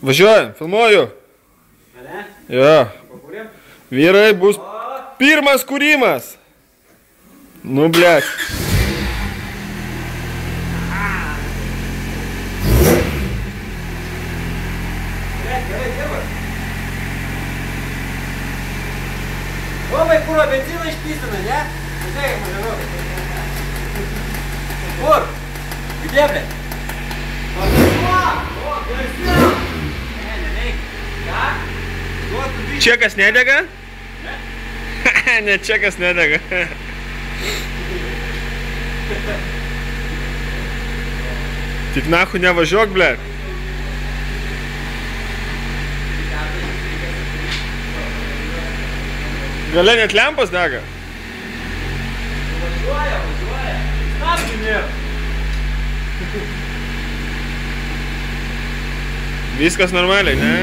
Važiuojam, filmuoju. Ne? Jo. Pakūrėm? Vyrai, bus pirmas kūrimas. Nu, blėt. Gerai, dirba. Labai kūro benziną išpystina, ne? Pažiūrėk, mažiau. Kur? Где, блядь? O, garsiau! Ne, nereik. Ką? Duotų biškį. Čekas nedega? Ne? Ne, čekas nedega. Tik nahu nevažiuok, blėt. Gale net lempos dega. Važiuoja. Stabdžių nėra. Viskas normaliai, ne?